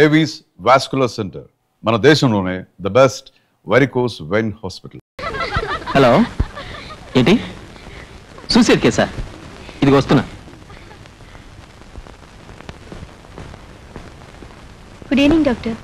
Avis vascular centre మన దేశంలోనే the best varicose vein hospital. Hello, ఏంటి సూసైడ్ కేసా? ఇది వస్తున్నా. Good evening doctor.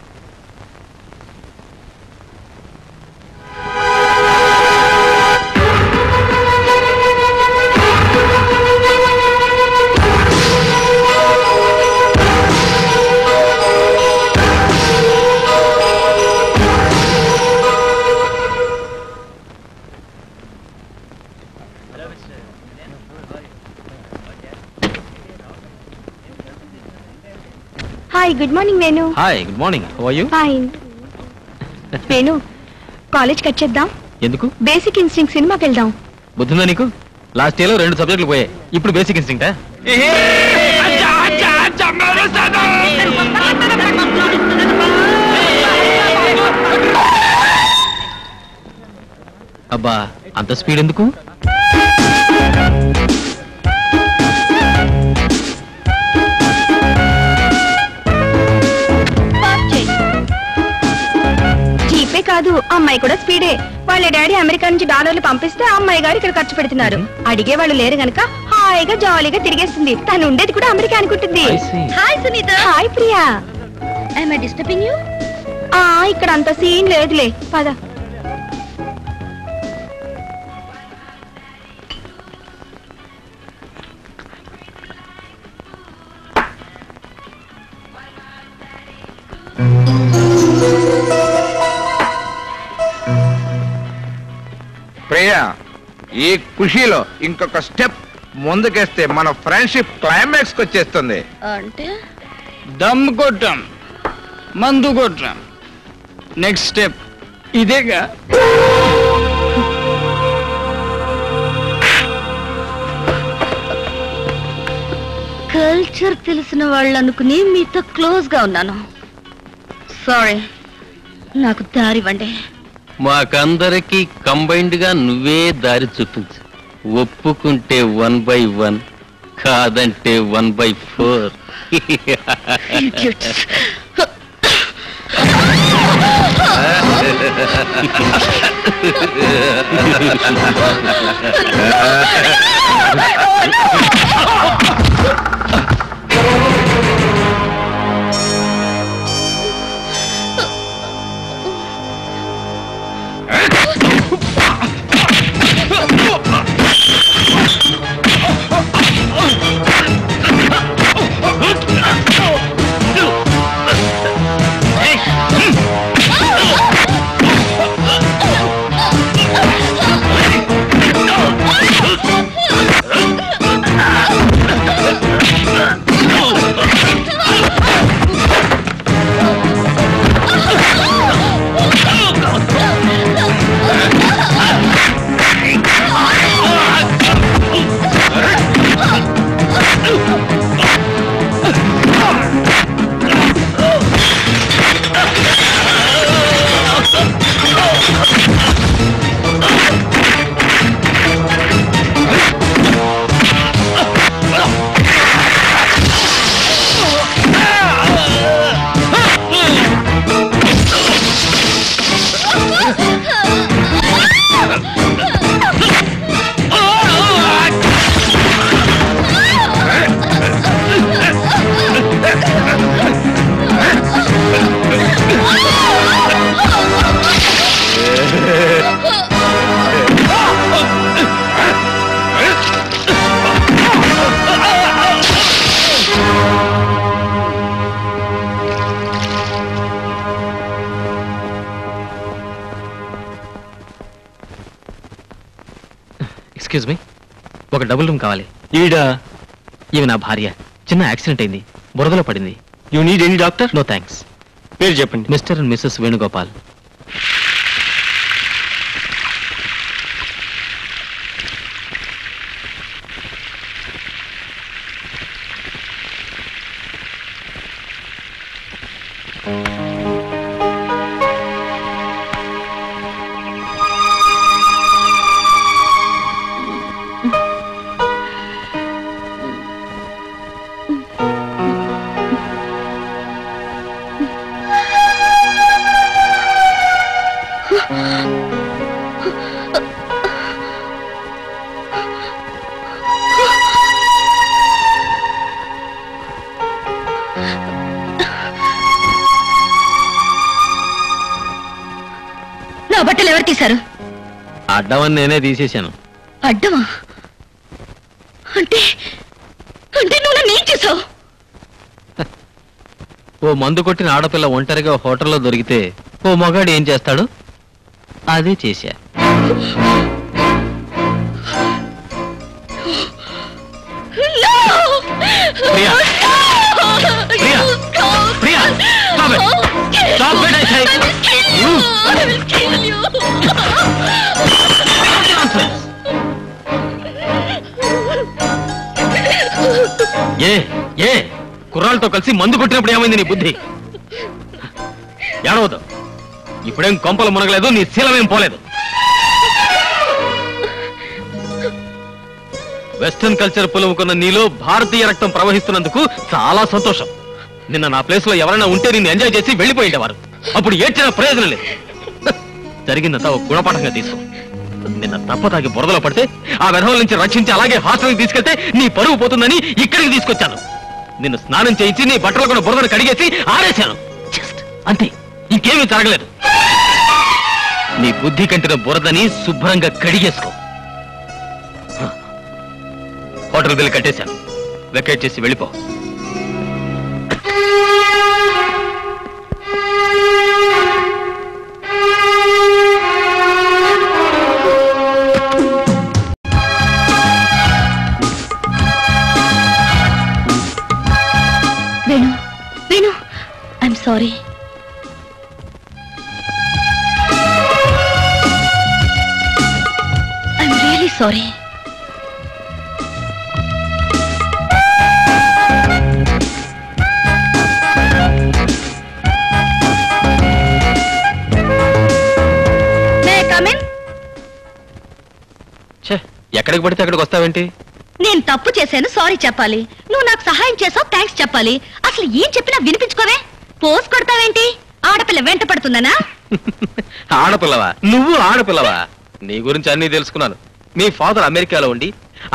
Hi, good morning Venu. Hi, good morning. How are you? Fine. Venu, college cut చేద్దాం. ఎందుకు? Basic instinct సినిమాకి వెళ్దాం. బుద్ధిందా నీకు? లాస్ట్ ఇయర్ లో 2 సబ్జెక్టులు పోయాయి, ఇప్పుడు బేసిక్ ఇన్స్టింక్టా? అబ్బా, అంత స్పీడ్ ఎందుకు? జీపే కాదు, అమ్మాయి కూడా స్పీడే. వాళ్ళ డాడీ అమెరికా నుంచి డాలర్లు పంపిస్తే అమ్మాయి గారు ఇక్కడ ఖర్చు పెడుతున్నారు. అడిగే వాళ్ళు లేరు గనక హాయిగా జాలీగా తిరిగేస్తుంది. తను ఉండేది కూడా అమెరికా అనుకుంటుంది. Hi Sunitha. Hi Priya. I disturbing you? ఇక్కడ అంత సీన్ లేదులే, పద. ప్రియా, ఈ ఖుషీలో ఇంకొక స్టెప్ ముందుకేస్తే మన ఫ్రెండ్షిప్ క్లైమాక్స్ కి వచ్చేస్తుంది. అంటే దమ్ కొట్టాం, మందు కొట్టాం, నెక్స్ట్ స్టెప్ ఇదేగా. కల్చర్ తెలిసిన వాళ్ళు అనుకుని మీతో క్లోజ్ గా ఉన్నాను. సారీ, నాకు దారివ్వండి. మాకందరికి కంబైన్డ్ గా నువ్వే దారి చూపించు. ఒప్పుకుంటే 1/1, కాదంటే 1/4. ఎక్స్క్యూజ్ మీ, ఒక డబుల్ రూమ్ కావాలి. ఈడా ఇవి నా భార్య. చిన్న యాక్సిడెంట్ అయింది, బురదలో పడింది. You need any doctor? No thanks. పేరు చెప్పండి. Mr and Mrs Venugopal. నా బట్టలు ఎవరు తీశారు? అడ్డమని నేనే తీసేశాను. అడ్డమా? అంటే అంటే నువ్వు నన్ను ఏం చేసావు? ఓ మందు కొట్టిన ఆడపిల్ల ఒంటరిగా హోటల్లో దొరికితే ఓ మగాడు ఏం చేస్తాడు? అదే చేశా. Priya, Priya, Priya, stop it. Stop it, I say. ఏ కుర్రాళ్ళతో కలిసి మందు కొట్టినప్పుడు ఏమైంది నీ బుద్ధి? ఏడవద్దు. ఇప్పుడేం కొంపలు మునగలేదు, నీ శీలమేం పోలేదు. వెస్టర్న్ కల్చర్ పులుముకున్న నీలో భారతీయ రక్తం ప్రవహిస్తున్నందుకు చాలా సంతోషం. నిన్న నా ప్లేస్ లో ఎవరైనా ఉంటే నిన్ను ఎంజాయ్ చేసి వెళ్ళిపోయేవారు. అప్పుడు ఏడ్చిన ప్రయోజనం లేదు. జరిగిందంతా ఒక గుణపాఠంగా తీసుకో. నిన్న తప్పతాగి బురదలో పడితే ఆ వెధవుల నుంచి రక్షించి అలాగే హాస్టల్కి తీసుకెళ్తే నీ పరువు పోతుందని ఇక్కడికి తీసుకొచ్చాను. నిన్ను స్నానం చేయించి నీ బట్టలు కూడా బురదను కడిగేసి ఆరేశాను. జస్ట్ అంతే, ఇంకేమీ జరగలేదు. నీ బుద్ధి కంటిన బురదని శుభ్రంగా కడిగేసుకో. హోటల్ బిల్ కట్టేశాను. వెకేట్ చేసి వెళ్ళిపో. Venu, Venu, I'm sorry. I'm really sorry. ఎక్కడికి పడితే అక్కడికి వస్తావేంటి? నేను తప్పు చేశాను, సారీ చెప్పాలి. నువ్వు నాకు సహాయం చేసావు, థ్యాంక్స్ చెప్పాలి. అసలు ఏం చెప్పినా వినిపించుకోవే. పోస్ కొడతావేంటి? ఆడపిల్ల వెంట పడుతుందనా? ఆడపిల్లవా? నువ్వు ఆడపిల్లవా? నీ గురించి అన్నీ తెలుసుకున్నాను. మీ ఫాదర్ అమెరికాలో ఉండి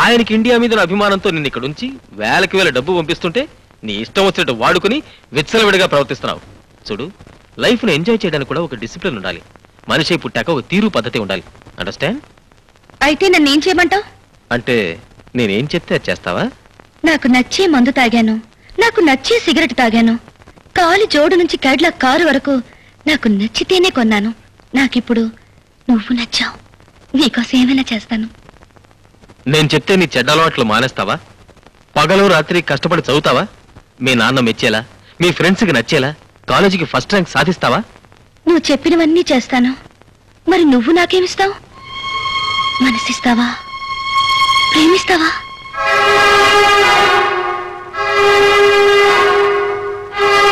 ఆయనకి ఇండియా మీద అభిమానంతో నిన్ను ఇక్కడ ఉంచి వేలకి వేల డబ్బు పంపిస్తుంటే నీ ఇష్టం వచ్చినట్టు వాడుకుని విచ్చలవిడిగా ప్రవర్తిస్తున్నావు. చూడు, లైఫ్ను ఎంజాయ్ చేయడానికి కూడా ఒక డిసిప్లిన్ ఉండాలి. మనిషి పుట్టాక ఒక తీరు పద్ధతి ఉండాలి. అండర్స్టాండ్? అయితే నన్ను ఏం చేయమంటావు? అంటే నేనేం చెప్తే అది చేస్తావా? నాకు నచ్చే మందు తాగాను, నాకు నచ్చే సిగరెట్ తాగాను, కాలి జోడు నుంచి కడ్ల కారు వరకు నాకు నచ్చితేనే కొన్నాను. నాకిప్పుడు నువ్వు నచ్చావు. నీకోసం ఏమైనా చేస్తాను. నేను చెప్తే నీ చెడ్డ అలవాట్లు మానేస్తావా? పగలు రాత్రి కష్టపడి చదువుతావా? మీ నాన్న మెచ్చేలా, మీ ఫ్రెండ్స్కి నచ్చేలా కాలేజీకి ఫస్ట్ ర్యాంక్ సాధిస్తావా? నువ్వు చెప్పినవన్నీ చేస్తాను. మరి నువ్వు నాకేమిస్తావు? మనసిస్తావా? ప్రేమిస్తావా?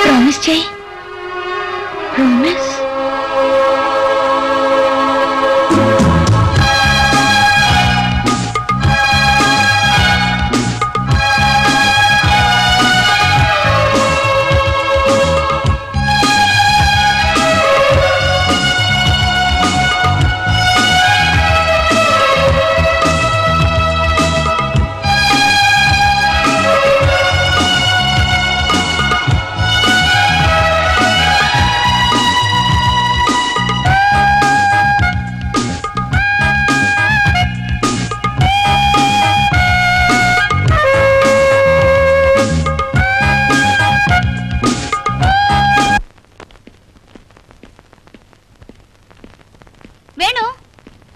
ప్రామిస్ చేయి. ప్రామిస్.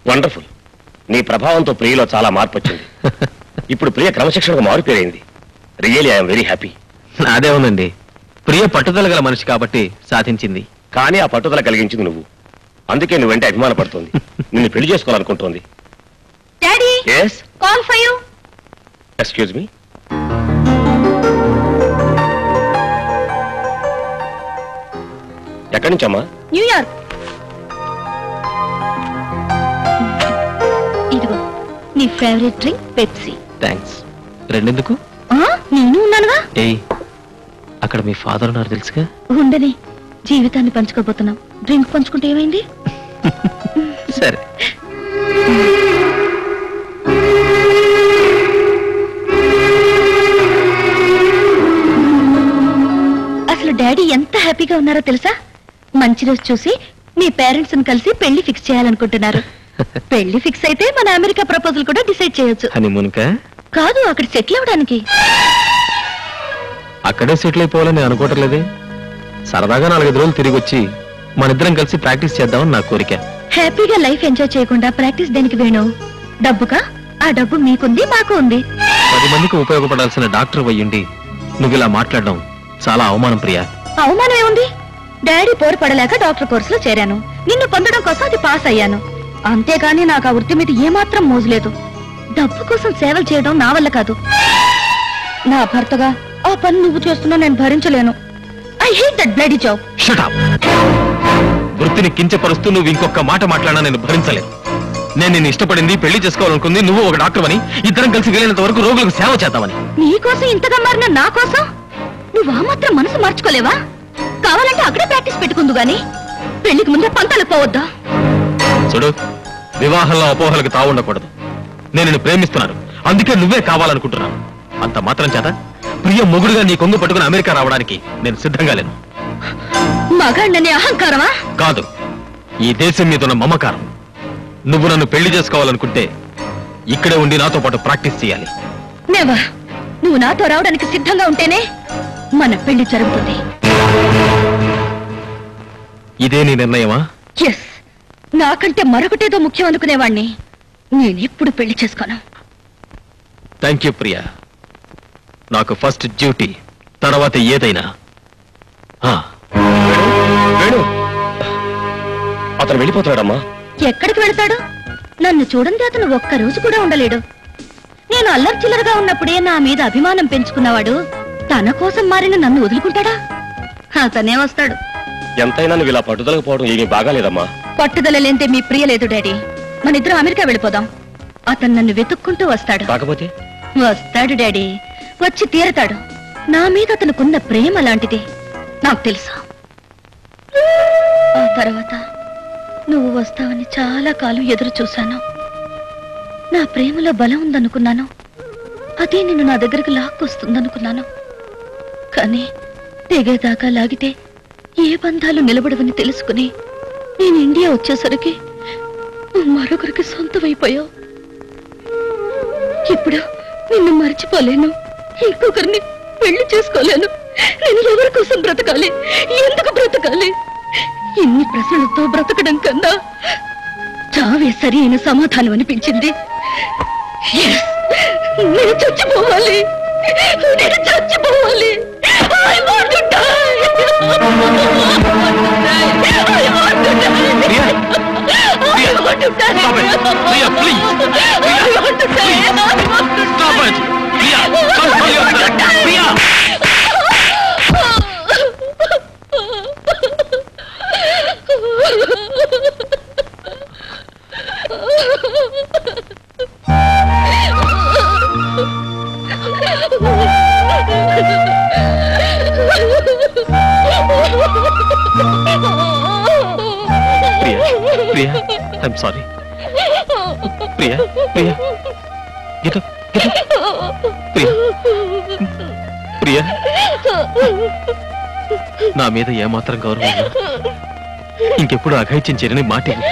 వండర్ఫుల్. నీ ప్రభావంతో ప్రియలో చాలా మార్పు వచ్చింది. ఇప్పుడు ప్రియ క్రమశిక్షణకు మారిపోయింది. Really I'm very happy. అదే ఉందండి, ప్రియ పట్టుదల గల మనిషి కాబట్టి సాధించింది. కానీ ఆ పట్టుదల కలిగించింది నువ్వు. అందుకే నువ్వంటే అభిమానపడుతోంది. నిన్ను పెళ్లి చేసుకోవాలనుకుంటోంది. Daddy, yes call for you. Excuse me. ఎక్కడి నుంచమ్మా? న్యూయార్క్. ఇదిగో నీ ఫేవరెట్ డ్రింక్ పెప్సీ. థ్యాంక్స్. రెండెందుకు? నేను ఉన్నానుగా. ఏయ్, అక్కడ మీ ఫాదర్ ఉన్నారు తెలుసుగా. ఉండని జీవితాన్ని పంచుకోబోతున్నాం. డ్రింక్ పంచుకుంటే ఏమైంది? సరే. అసలు డాడీ ఎంత హ్యాపీగా ఉన్నారో తెలుసా? మంచి రోజు చూసి మీ పేరెంట్స్ కలిసి పెళ్లి ఫిక్స్ చేయాలనుకుంటున్నారు. పెళ్లి ఫిక్స్ అయితే మన అమెరికా ప్రపోజల్ కూడా డిసైడ్ చేయొచ్చు. హనీమూన్ కా? కాదు, అక్కడ సెటిల్ అవడానికి. అక్కడే సెటిల్ అయిపోవాలని నేను అనుకోవటం లేదే. సరదాగా 4-5 రోజులు తిరిగి వచ్చి మనిద్దరం కలిసి ప్రాక్టీస్ చేద్దామని నా కోరిక. హ్యాపీగా లైఫ్ ఎంజాయ్ చేయకుండా ప్రాక్టీస్ దేనికి వేణు? డబ్బుకా? ఆ డబ్బు మీకుంది, మాకు ఉంది. 10 మందికి ఉపయోగపడాల్సిన డాక్టర్ అయ్యుండి నువ్వు ఇలా మాట్లాడడం చాలా అవమానం ప్రియా. అవమానం ఏముంది? డాడీ పోరు పడలేక డాక్టర్ కోర్సులో చేరాను. నిన్ను పొందడం కోసం అది పాస్ అయ్యాను. అంతేగాని నాకు ఆ వృత్తి మీద ఏమాత్రం మోజులేదు. డబ్బు కోసం సేవలు చేయడం నా వల్ల కాదు. నా భర్తగా ఆ పని నువ్వు చేస్తున్నా నేను భరించలేను. I hate that bloody job. Shut up. వృత్తిని కించపరుస్తూ నువ్వు ఇంకొక మాట మాట్లాడినా నేను భరించలేను. నేను నిన్ను ఇష్టపడింది, పెళ్లి చేసుకోవాలనుకుంది నువ్వు ఒక డాక్టర్ అని, ఇద్దరం కలిసి వెళ్ళినంత వరకు రోగులకు సేవ చేద్దామని. నీకోసం ఇంతగా మారిన నా కోసం నువ్వు ఆ మాత్రం మనసు మార్చుకోలేవా? కావాలంటే అక్కడే ప్రాక్టీస్ పెట్టుకుందు గాని పెళ్లికి ముందే పంతాలకు పోవద్దా? చూడు, వివాహంలో అపోహలకు తావుండకూడదు. నేను నిన్ను ప్రేమిస్తున్నాను, అందుకే నువ్వే కావాలనుకుంటున్నాను. అంత మాత్రం చేత ప్రియ మొగుడుగా నీ కొంగు పట్టుకుని అమెరికా రావడానికి నేను సిద్ధంగా లేను. మగాండనే అహంకారమా? కాదు, ఈ దేశం మీద ఉన్న మమకారం. నువ్వు నన్ను పెళ్లి చేసుకోవాలనుకుంటే ఇక్కడే ఉండి నాతో పాటు ప్రాక్టీస్ చేయాలి. నెవర్. నువ్వు నాతో రావడానికి సిద్ధంగా ఉంటేనే మన పెళ్లి జరుగుతుంది. ఇదే నీ నిర్ణయమా? ఎస్. నాకంటే మరొకటేదో ముఖ్యం అనుకునేవాణ్ణి నేనెప్పుడు పెళ్లి చేసుకోను. Thank you Priya. నాకు ఫస్ట్ డ్యూటీ, తర్వాత ఏదైనా. వేణు, అతను వెళ్ళిపోతాడమ్మా. ఎక్కడికి వెళ్తాడు? నన్ను చూడండి, అతను ఒక్క రోజు కూడా ఉండలేడు. నేను అల్లరి చిల్లరగా ఉన్నప్పుడే నా మీద అభిమానం పెంచుకున్నవాడు తన కోసం మారిన నన్ను వదులుకుంటాడా? అతనే వస్తాడు. ఎంతైనా నువ్వు ఇలా పట్టుదలకు పోవడం ఏమీ బాగాలేదమ్మా. పట్టుదల లేంటే మీ ప్రియ లేదు డాడీ. మన ఇద్దరం అమెరికా వెళ్ళిపోదాం. అతను నన్ను వెతుక్కుంటూ వస్తాడు. కాకపోతే వస్తాడు డాడీ, వచ్చి తీరతాడు. నా మీద అతనుకున్న ప్రేమ లాంటిది నాకు తెలుసు. ఆ తర్వాత నువ్వు వస్తావని చాలా కాలం ఎదురు చూశాను. నా ప్రేమలో బలం ఉందనుకున్నాను. అదే నిన్ను నా దగ్గరకు లాక్కొస్తుందనుకున్నాను. కానీ తెగేదాకా లాగితే ఏ బంధాలు నిలబడవని తెలుసుకుని నేను ఇండియా వచ్చేసరికి నువ్వు మరొకరికి సొంతమైపోయావు. ఇప్పుడు నిన్ను మర్చిపోలేను, ఇంకొకరిని పెళ్లి చేసుకోలేను. నేను ఎవరి కోసం బ్రతకాలి? ఎందుకు బ్రతకాలి? ఇన్ని ప్రశ్నలతో బ్రతకడం కన్నా చావే సరి అయిన సమాధానం అనిపించింది. Yes, నేను చచ్చిపోవాలి. నేను చచ్చిపోవాలి. I want to die. I want to die. Priya, I want to die. stop it. Priya, please. Priya, I want to die. I want to stop it. Priya, control yourself. Priya. Priya, I'm sorry. Priya, Priya, get up, get up. Priya, Priya, నా మీద ఏమాత్రం గౌరవం ఉన్నా ఇంకెప్పుడు అఘాయిత్యం చేయని మాటివ్వు.